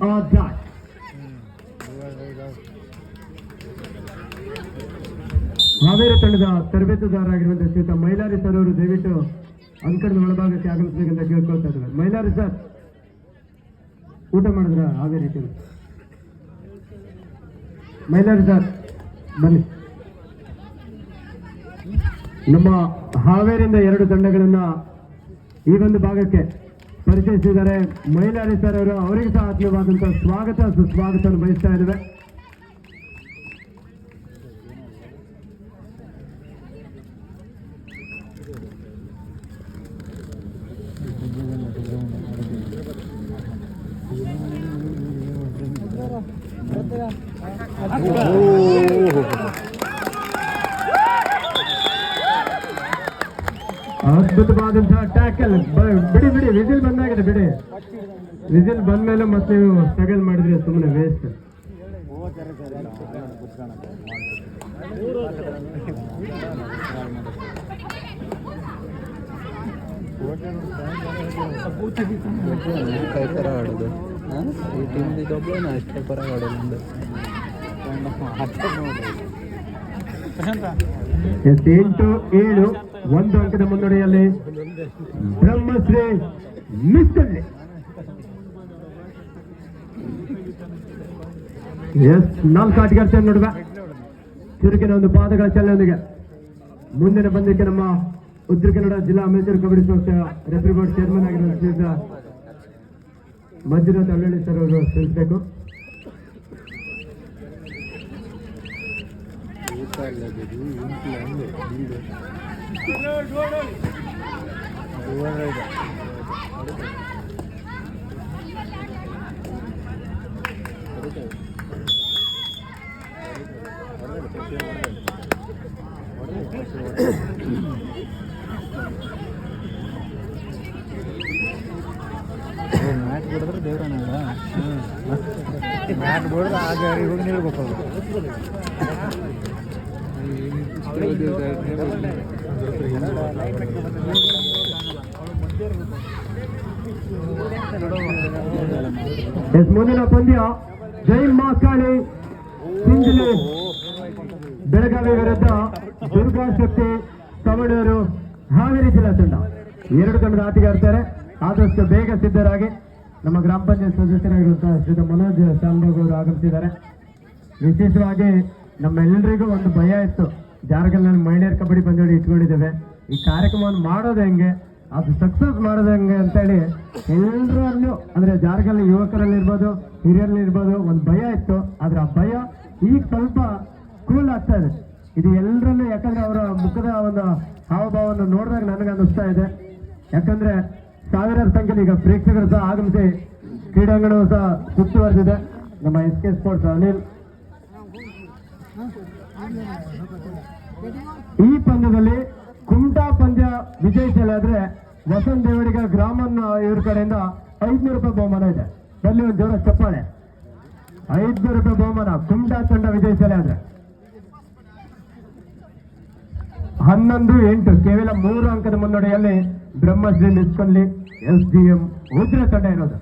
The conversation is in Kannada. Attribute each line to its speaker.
Speaker 1: ಡಾಟ್. ಹಾವೇರಿ ತಂಡದ ತರಬೇತುದಾರರಾಗಿರುವಂತಹ ಶ್ರೀಯುತ ಮೈಲಾರಿ ಸರ್ ಅವರು ದಯವಿಟ್ಟು ಅಂಕಣದ ಒಳಭಾಗಕ್ಕೆ ಆಗಮಿಸಬೇಕಂತ ಕೇಳ್ಕೊಳ್ತಾ ಇದ್ದಾರೆ. ಮೈಲಾರಿ ಸರ್ ಊಟ ಮಾಡಿದ್ರ ಹಾವೇರಿ ತಂಡ? ಮೈಲಾರಿ ಸರ್ ಬನ್ನಿ. ನಮ್ಮ ಹಾವೇರಿಯಿಂದ 2 ತಂಡಗಳನ್ನ ಈ ಒಂದು ಭಾಗಕ್ಕೆ ಪರಿಚಯಿಸಿದ್ದಾರೆ ಮೈಲಾರಿ ಸರ್ ಅವರು. ಅವರಿಗೆ ಸಹ ಆತ್ಮೀಯವಾದಂತಹ ಸ್ವಾಗತ ಸುಸ್ವಾಗತವನ್ನು ಬಯಸ್ತಾ ಇದ್ದೇವೆ. ಅದ್ಭುತವಾದಂತಹ ಟ್ಯಾಕಲ್. ಬಿಡಿ ವಿಸಿಲ್ ಬಂದಾಗಿದೆ. ಬಿಡಿ ವಿಸಿಲ್ ಬಂದ ಮೇಲೆ ಮತ್ತೆ ನೀವು ಸ್ಟ್ರಗಲ್ ಮಾಡಿದ್ರೆ ಸುಮ್ಮನೆ ವೇಸ್ಟ್.
Speaker 2: ಆಡೋದು ಈ ಟೀಮ್ ಅಷ್ಟೇ ಪರ ಆಡೋದು.
Speaker 1: 8-7 1 ಅಂಕದ ಮುನ್ನಡೆಯಲ್ಲಿ ಬ್ರಹ್ಮಶ್ರೀ ಮಿಸ್ಟಲ್ಲಿ. ಎಸ್ 4 ಆಟಗಾರ್ತಿಯನ್ನು ನೋಡುವ ಚುರುಕಿನ ಒಂದು ಪಾದಗಳ ಚಲನೆಯೊಂದಿಗೆ ಮುಂದಿನ ಪಂದ್ಯಕ್ಕೆ ನಮ್ಮ ಉತ್ತರ ಕನ್ನಡ ಜಿಲ್ಲಾ ಅಮೇಚರ್ ಕಬಡ್ಡಿ ಸಂಸ್ಥೆಯ ರೆಫ್ರಿ ಬೋರ್ಡ್ ಚೇರ್ಮನ್ ಆಗಿರುವ ಶ್ರೀಯುತ ಮಂಜುನಾಥ್ ಅಳ್ಳಳ್ಳಿ ಸರ್ ಅವರು ತಿಳಿಸಬೇಕು.
Speaker 2: ಮ್ಯಾಟ್ ಬಿಡಿದ್ರೆ ದೇವ್ರನಲ್ಲ, ಮ್ಯಾಟ್ ಬಿಡಿದ್ರೆ ಆಗ ಹೋಗಿ ನಿಲ್ಬೇಕು.
Speaker 1: ಮುಂದಿನ ಪಂದ್ಯ ಜೈ ಮಾಕಾಳಿ ಸಿಂಜಲಿ ಬೆಳಗಾವಿ ವಿರುದ್ಧ ದುರ್ಗಾ ಶಕ್ತಿ ತಮಿಳರು ಹಾವೇರಿ ಜಿಲ್ಲಾ ತಂಡ. 2 ತಂಡದ ಆಟಗಾರ್ತಾರೆ. ಆದಷ್ಟು ಬೇಗ ಸಿದ್ಧರಾಗಿ ನಮ್ಮ ಗ್ರಾಮ ಪಂಚಾಯತ್ ಸದಸ್ಯರಾಗಿರುವಂತಹ ಶ್ರೀ ಮನೋಜ್ ಶಾಂಬಾಗ್ ಅವರು ಆಗಮಿಸಿದ್ದಾರೆ. ವಿಶೇಷವಾಗಿ ನಮ್ಮೆಲ್ಲರಿಗೂ ಒಂದು ಭಯ ಇತ್ತು, ಜಾರಗಲ್ನಲ್ಲಿ ಮಹಿಳೆಯರ್ ಕಬಡ್ಡಿ ಪಂದ್ಯಾವಳಿ ಇಟ್ಕೊಂಡಿದ್ದೇವೆ, ಈ ಕಾರ್ಯಕ್ರಮವನ್ನು ಮಾಡೋದು ಹೆಂಗೆ, ಅದು ಸಕ್ಸಸ್ ಮಾಡೋದು ಹೆಂಗೆ ಅಂತೇಳಿ ಎಲ್ಲರಲ್ಲೂ ಅಂದರೆ ಜಾರಗಲ್ ಯುವಕರಲ್ಲಿರ್ಬೋದು ಹಿರಿಯರಲ್ಲಿರ್ಬೋದು ಒಂದು ಭಯ ಇತ್ತು. ಆದ್ರೆ ಆ ಭಯ ಈಗ ಸ್ವಲ್ಪ ಕೂಲ್ ಆಗ್ತಾ ಇದೆ. ಇದು ಎಲ್ಲರಲ್ಲೂ, ಯಾಕಂದ್ರೆ ಅವರ ಮುಖದ ಒಂದು ಹಾವಭಾವವನ್ನು ನೋಡಿದಾಗ ನನಗೆ ಅನ್ನಿಸ್ತಾ ಇದೆ. ಯಾಕಂದ್ರೆ ಸಾವಿರಾರು ಸಂಖ್ಯೆಯಲ್ಲಿ ಈಗ ಪ್ರೇಕ್ಷಕರು ಸಹ ಆಗಮಿಸಿ ಕ್ರೀಡಾಂಗಣವು ಸಹ ಸುತ್ತುವರೆದಿದೆ. ನಮ್ಮ SK ಸ್ಪೋರ್ಟ್ಸ್ ಅನಿಲ್ ಈ ಪಂದ್ಯದಲ್ಲಿ ಕುಮಟಾ ಪಂದ್ಯ ವಿಜಯಿಸಲಿ ಆದ್ರೆ ವಸಂತ ದೇವಡಿಗ ಗ್ರಾಮನ್ ಇವ್ರ ಕಡೆಯಿಂದ 500 ರೂಪಾಯಿ ಬಹುಮಾನ ಇದೆ. ಅಲ್ಲಿ ಒಂದು ಜೋರ ಚಪ್ಪಾಳೆ. 500 ರೂಪಾಯಿ ಬಹುಮಾನ ಕುಮಟಾ ತಂಡ ವಿಜಯಿಸಲಿ ಆದ್ರೆ. 11-8 ಕೇವಲ 3 ಅಂಕದ ಮುನ್ನಡೆಯಲ್ಲಿ ಬ್ರಹ್ಮಶ್ರೀ ನಿಸ್ಕಲ್ಲಿ SDM ಉದ್ರ ತಂಡ ಇರೋದು.